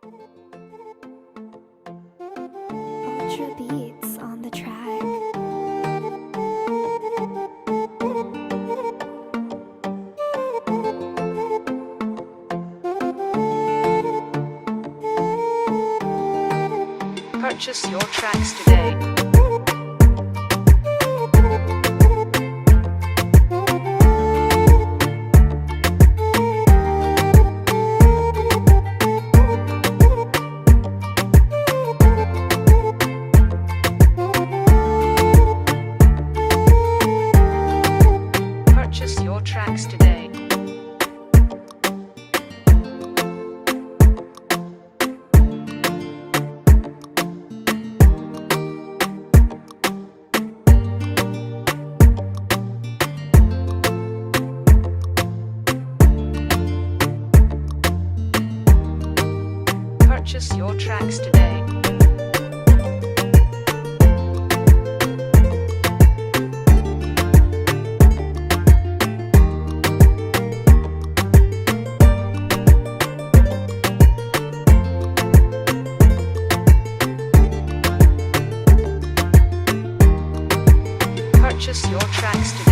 Ultra beats on the track. Purchase your tracks today. Purchase your tracks today. Purchase your tracks today. Purchase your tracks today.